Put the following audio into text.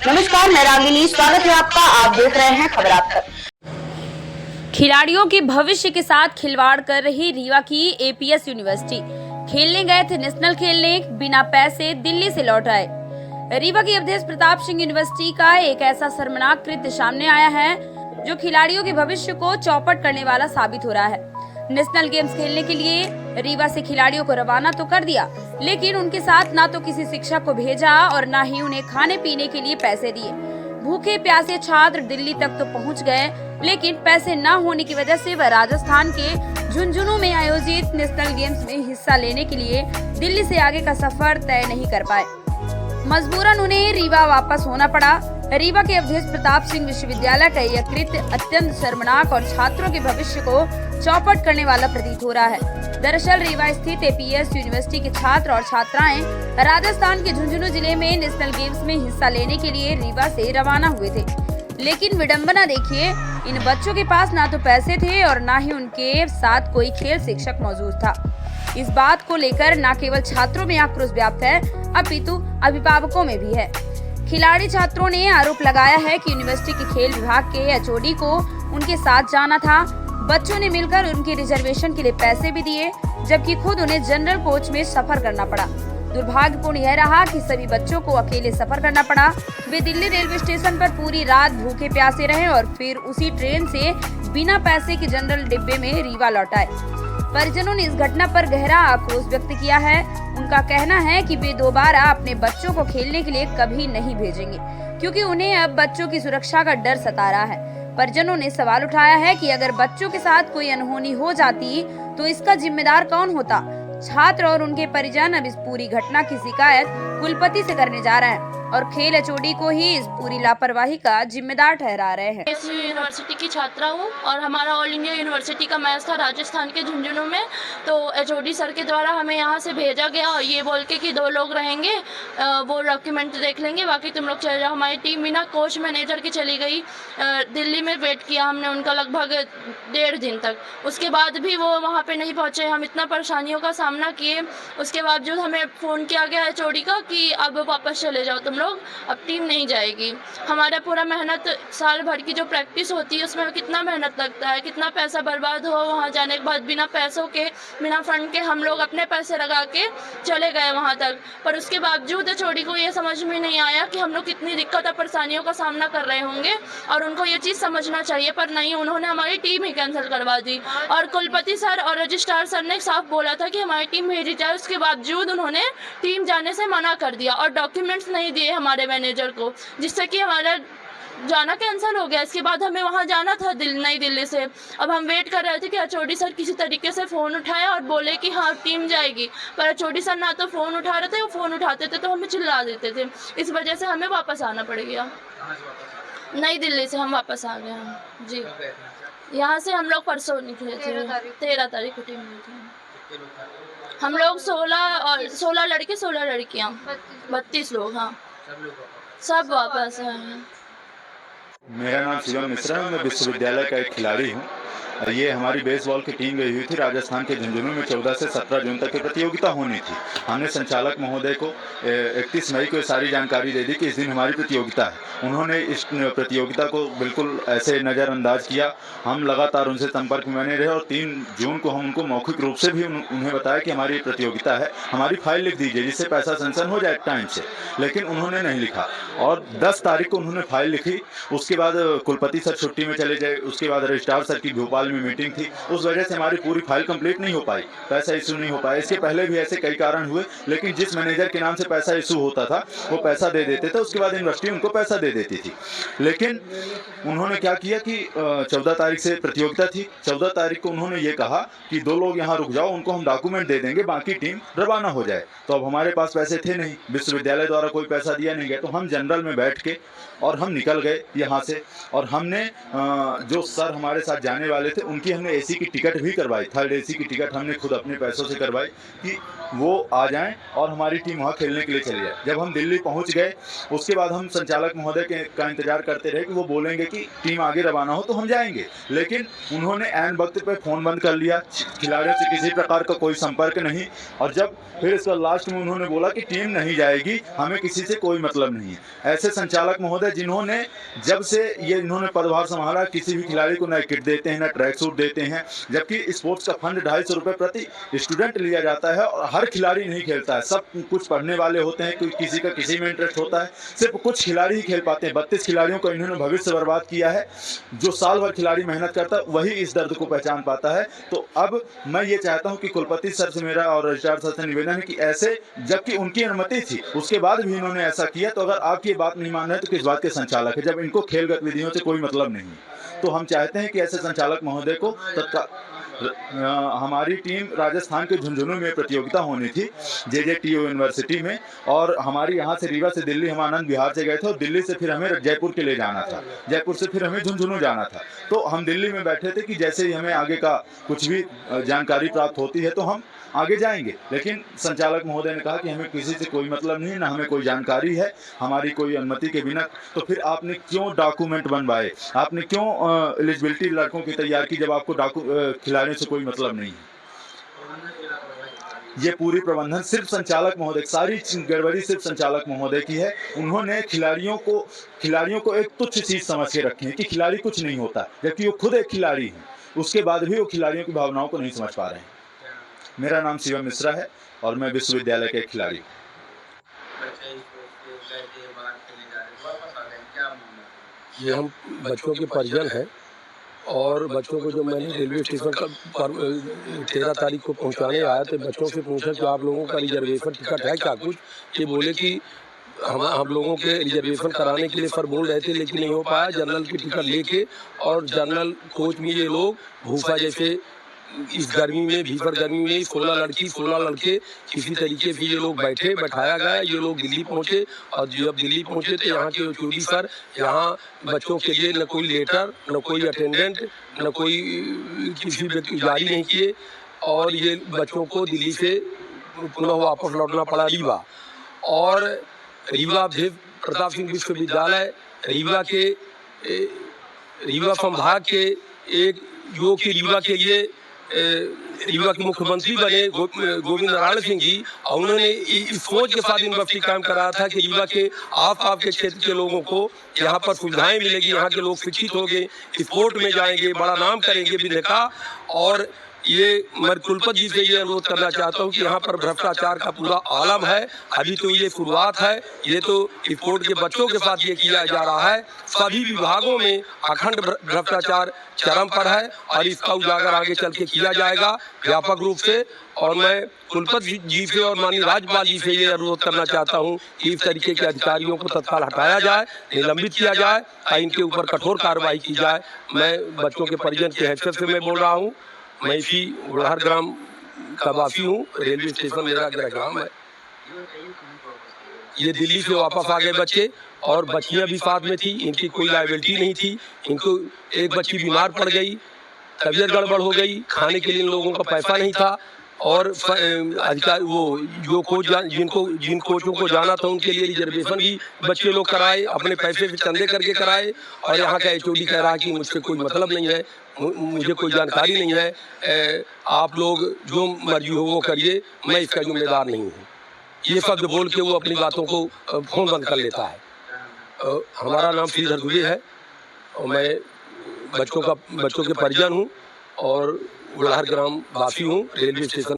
नमस्कार, मैं रागिनी, स्वागत है आपका। आप देख रहे हैं खबर आप तक। खिलाड़ियों के भविष्य के साथ खिलवाड़ कर रही रीवा की एपीएस यूनिवर्सिटी। खेलने गए थे नेशनल खेलने, बिना पैसे दिल्ली से लौट आए। रीवा की अवधेश प्रताप सिंह यूनिवर्सिटी का एक ऐसा शर्मनाक कृत्य सामने आया है जो खिलाड़ियों के भविष्य को चौपट करने वाला साबित हो रहा है। नेशनल गेम्स खेलने के लिए रीवा से खिलाड़ियों को रवाना तो कर दिया, लेकिन उनके साथ ना तो किसी शिक्षक को भेजा और ना ही उन्हें खाने पीने के लिए पैसे दिए। भूखे प्यासे छात्र दिल्ली तक तो पहुंच गए, लेकिन पैसे न होने की वजह से वह राजस्थान के झुंझुनू में आयोजित नेशनल गेम्स में हिस्सा लेने के लिए दिल्ली से आगे का सफर तय नहीं कर पाए। मजबूरन उन्हें रीवा वापस होना पड़ा। रीवा के अवधेश प्रताप सिंह विश्वविद्यालय का यह कृत्य अत्यंत शर्मनाक और छात्रों के भविष्य को चौपट करने वाला प्रतीत हो रहा है। दरअसल रीवा स्थित एपीएस यूनिवर्सिटी के छात्र और छात्राएं राजस्थान के झुंझुनू जिले में नेशनल गेम्स में हिस्सा लेने के लिए रीवा से रवाना हुए थे, लेकिन विडंबना देखिए, इन बच्चों के पास ना तो पैसे थे और ना ही उनके साथ कोई खेल शिक्षक मौजूद था। इस बात को लेकर न केवल छात्रों में आक्रोश व्याप्त है, अपितु अभिभावकों में भी है। खिलाड़ी छात्रों ने आरोप लगाया है कि यूनिवर्सिटी के खेल विभाग के एचओडी को उनके साथ जाना था। बच्चों ने मिलकर उनके रिजर्वेशन के लिए पैसे भी दिए, जबकि खुद उन्हें जनरल कोच में सफर करना पड़ा। दुर्भाग्यपूर्ण यह रहा कि सभी बच्चों को अकेले सफर करना पड़ा। वे दिल्ली रेलवे स्टेशन पर पूरी रात भूखे प्यासे रहे और फिर उसी ट्रेन से बिना पैसे के जनरल डिब्बे में रीवा लौट आए। परिजनों ने इस घटना पर गहरा आक्रोश व्यक्त किया है। उनका कहना है कि वे दोबारा अपने बच्चों को खेलने के लिए कभी नहीं भेजेंगे, क्योंकि उन्हें अब बच्चों की सुरक्षा का डर सता रहा है। परिजनों ने सवाल उठाया है कि अगर बच्चों के साथ कोई अनहोनी हो जाती तो इसका जिम्मेदार कौन होता। छात्र और उनके परिजन अब इस पूरी घटना की शिकायत कुलपति से करने जा रहे हैं और खेल एचओडी को ही इस पूरी लापरवाही का जिम्मेदार ठहरा रहे हैं। एस यूनिवर्सिटी की छात्रा हूँ और हमारा ऑल इंडिया यूनिवर्सिटी का मैच था राजस्थान के झुंझुनू में। तो एचओडी सर के द्वारा हमें यहाँ से भेजा गया और ये बोल के कि 2 लोग रहेंगे, वो डॉक्यूमेंट देख लेंगे, बाकी तुम लोग चले जाओ। हमारी टीम बिना कोच मैनेजर की चली गई। दिल्ली में वेट किया हमने उनका लगभग 1.5 दिन तक। उसके बाद भी वो वहाँ पर नहीं पहुँचे। हम इतना परेशानियों का सामना किए, उसके बावजूद हमें फ़ोन किया गया एचओडी का कि अब वापस चले जाओ तुम लोग, अब टीम नहीं जाएगी। हमारा पूरा मेहनत, साल भर की जो प्रैक्टिस होती है उसमें कितना मेहनत लगता है, कितना पैसा बर्बाद हो। वहाँ जाने के बाद बिना पैसों के, बिना फंड के हम लोग अपने पैसे लगा के चले गए वहाँ तक, पर उसके बावजूद एचओडी को ये समझ में नहीं आया कि हम लोग कितनी दिक्कत और परेशानियों का सामना कर रहे होंगे और उनको ये चीज़ समझना चाहिए, पर नहीं, उन्होंने हमारी टीम ही कैंसिल करवा दी। और कुलपति सर और रजिस्ट्रार सर ने साफ बोला था कि हमारी टीम भेजी जाए, उसके बावजूद उन्होंने टीम जाने से मना कर दिया और डॉक्यूमेंट्स नहीं दिए हमारे मैनेजर को, जिससे कि हमारा जाना कैंसिल हो गया। इसके बाद हमें वहाँ जाना था नई दिल्ली से। अब हम वेट कर रहे थे कि एचओडी सर किसी तरीके से फ़ोन उठाए और बोले कि हाँ टीम जाएगी, पर एचओडी सर ना तो फ़ोन उठा रहे थे, वो फ़ोन उठाते थे तो हमें चिल्ला देते थे। इस वजह से हमें वापस आना पड़ गया। नई दिल्ली से हम वापस आ गए हैं जी। यहाँ से हम लोग परसों निकले थे, 13 तारीख को टीम में थे हम लोग। 16 लड़के 16 लड़कियाँ, 32 लोग। हाँ, सब वापस आए हैं। मेरा नाम शिवम मिश्रा है, मैं विश्वविद्यालय का एक खिलाड़ी हूँ। ये हमारी बेसबॉल की टीम गई हुई थी राजस्थान के झुंझुनू में। 14 से 17 जून तक की प्रतियोगिता होनी थी। हमने संचालक महोदय को 31 मई को सारी जानकारी दे दी कि इस दिन हमारी प्रतियोगिता है। उन्होंने इस प्रतियोगिता को बिल्कुल ऐसे नज़रअंदाज किया। हम लगातार उनसे संपर्क में बने रहे और 3 जून को हम उनको मौखिक रूप से भी उन्हें बताया कि हमारी प्रतियोगिता है, हमारी फाइल लिख दीजिए जिससे पैसा सेंक्शन हो जाए टाइम से, लेकिन उन्होंने नहीं लिखा। और 10 तारीख को उन्होंने फाइल लिखी। उसके बाद कुलपति सर छुट्टी में चले गए। उसके बाद रजिस्ट्रार सर की भोपाल में मीटिंग थी, उस वजह से हमारी पूरी फाइल कंप्लीट नहीं हो पाई, पैसा इशू नहीं हो पाया। इसके पहले भी ऐसे कई कारण हुए, लेकिन जिस मैनेजर के नाम से पैसा इशू होता था वो पैसा दे देते थे, उसके बाद यूनिवर्सिटी उनको पैसा दे देती थी। लेकिन उन्होंने क्या किया कि 14 तारीख से प्रतियोगिता थी। 14 तारीख को उन्होंने ये कहा कि 2 लोग यहाँ रुक जाओ, उनको हम डॉक्यूमेंट दे देंगे, बाकी टीम रवाना हो जाए। तो अब हमारे पास पैसे थे नहीं, विश्वविद्यालय द्वारा कोई पैसा दिया नहीं गया, तो हम जनरल में बैठ के और हम निकल गए यहाँ से। और हमने जो सर हमारे साथ जाने वाले थे उनकी हमने एसी की टिकट भी करवाई, थर्ड एसी की टिकट हमने खुद अपने पैसों से करवाई कि वो आ जाएं और हमारी टीम वहाँ खेलने के लिए चली जाए। जब हम दिल्ली पहुँच गए उसके बाद हम संचालक महोदय का इंतजार करते रहे कि वो बोलेंगे कि टीम आगे रवाना हो तो हम जाएंगे, लेकिन उन्होंने ऐन वक्त पे फ़ोन बंद कर लिया, खिलाड़ियों से किसी प्रकार का कोई संपर्क नहीं। और जब फिर इसका लास्ट में उन्होंने बोला कि टीम नहीं जाएगी, हमें किसी से कोई मतलब नहीं है। ऐसे संचालक महोदय जिन्होंने जब से ये इन्होंने पदभार संभाला किसी भी खिलाड़ी को न किट देते हैं न ट्रैक सूट देते हैं, जबकि स्पोर्ट्स का फंड 250 रुपये प्रति स्टूडेंट लिया जाता है और हर खिलाड़ी नहीं खेलता है। सब कुछ पढ़ने वाले होते हैं, किसी का किसी में इंटरेस्ट होता है, सिर्फ कुछ खिलाड़ी ही खेल पाते हैं। 32 खिलाड़ियों को इन्होंने भविष्य बर्बाद किया है। जो साल भर खिलाड़ी मेहनत करता है वही इस दर्द को पहचान पाता है। तो अब मैं ये चाहता हूँ कि कुलपति सर से मेरा और रजिस्ट्रार सर से निवेदन है कि ऐसे, जबकि उनकी अनुमति थी उसके बाद भी इन्होंने ऐसा किया, तो अगर आपकी बात नहीं मान रहे तो किस बात के संचालक है, जब इनको खेल गतिविधियों से कोई मतलब नहीं। तो हम चाहते हैं कि ऐसे संचालक महोदय को तत्काल, हमारी टीम राजस्थान के झुंझुनू में प्रतियोगिता होनी थी JJTU यूनिवर्सिटी में, और हमारी यहाँ से रीवा से दिल्ली, हम आनंद विहार से गए थे और दिल्ली से फिर हमें जयपुर के लिए जाना था, जयपुर से फिर हमें झुंझुनू जाना था। तो हम दिल्ली में बैठे थे कि जैसे ही हमें आगे का कुछ भी जानकारी प्राप्त होती है तो हम आगे जाएंगे, लेकिन संचालक महोदय ने कहा कि हमें किसी से कोई मतलब नहीं है, ना हमें कोई जानकारी है हमारी कोई अनुमति के बिना। तो फिर आपने क्यों डॉक्यूमेंट बनवाए, आपने क्यों एलिजिबिलिटी लड़कों की तैयार की जब आपको खिलाड़ियों से कोई मतलब नहीं है। ये पूरी प्रबंधन सिर्फ संचालक महोदय, सारी गड़बड़ी सिर्फ संचालक महोदय की है। उन्होंने खिलाड़ियों को एक तुच्छ चीज समझ के रखी है कि खिलाड़ी कुछ नहीं होता, जबकि वो खुद एक खिलाड़ी है। उसके बाद भी वो खिलाड़ियों की भावनाओं को नहीं समझ पा रहे हैं। मेरा नाम शिवम मिश्रा है और मैं विश्वविद्यालय के खिलाड़ी हूँ। ये हम बच्चों के परिजन हैं और बच्चों को जो मैंने रेलवे स्टेशन का 13 तारीख को पहुंचाने आया तो बच्चों से पूछा कि आप लोगों का रिजर्वेशन टिकट है क्या कुछ। ये बोले कि हम लोगों के रिजर्वेशन कराने के लिए सर बोल रहे थे लेकिन नहीं हो पाया। जनरल की टिकट लेके और जनरल कोच में ये लोग भूसा जैसे इस गर्मी में, भीषण गर्मी में 16 लड़की 16 लड़के किसी तरीके से ये लोग बैठाया गया। ये लोग दिल्ली पहुंचे और जब दिल्ली पहुंचे तो यहाँ के चौधरी सर यहाँ बच्चों के लिए न कोई लेटर, न कोई अटेंडेंट, न कोई किसी व्यक्ति जारी नहीं किए और ये बच्चों को दिल्ली से पुनः वापस लौटना पड़ा रीवा। और रीवा प्रताप सिंह विश्वविद्यालय रीवा संभाग के एक जो कि रीवा के लिए रीवा के मुख्यमंत्री बने गोविंद नारायण सिंह जी, और उन्होंने इस सोच के साथ यूनिवर्सिटी काम कराया था कि रीवा के आस-पास के क्षेत्र के लोगों को यहाँ पर सुविधाएं मिलेगी, यहाँ के लोग शिक्षित होंगे, स्पोर्ट में जाएंगे, बड़ा नाम करेंगे विद्या का। और ये मैं कुलपति जी से ये अनुरोध करना चाहता हूँ कि यहाँ पर भ्रष्टाचार का पूरा आलम है। अभी तो ये शुरुआत है, ये तो स्पोर्ट के बच्चों के साथ ये किया जा रहा है। सभी विभागों में अखंड भ्रष्टाचार चरम पर है और इसका उजागर आगे चल के किया जाएगा व्यापक रूप से। और मैं कुलपति जी से और माननीय राज्यपाल जी से ये अनुरोध करना चाहता हूँ कि इस तरीके के अधिकारियों को तत्काल हटाया जाए, निलंबित किया जाए और इनके ऊपर कठोर कार्रवाई की जाए। मैं बच्चों के परिजन के हैसियत से मैं बोल रहा हूँ। मैं इसी गुड़हर ग्राम का वासी हूँ, रेलवे स्टेशन मेरा ग्राम है। ये दिल्ली से वापस आ गए बच्चे और बच्चियाँ भी साथ में थी, इनकी कोई लायबिलिटी नहीं थी। इनको एक बच्ची बीमार पड़ गई, तबीयत गड़बड़ हो गई, खाने के लिए इन लोगों का पैसा नहीं था और अधिकारी वो जो कोच जिन कोचों को जाना था उनके लिए रिजर्वेशन भी बच्चे लोग कराए, अपने पैसे से चंदे करके कराए। और यहाँ का HOD कह रहा है कि मुझसे कोई मतलब नहीं है, मुझे कोई जानकारी नहीं है, आप लोग जो मर्जी हो वो करिए, मैं इसका जिम्मेदार नहीं हूँ। ये शब्द बोल के वो अपनी बातों को फोन बंद कर लेता है। हमारा नाम श्रीधर दुबे है और मैं बच्चों के परिजन हूँ और गुड़हर ग्राम वासी हूँ, रेलवे स्टेशन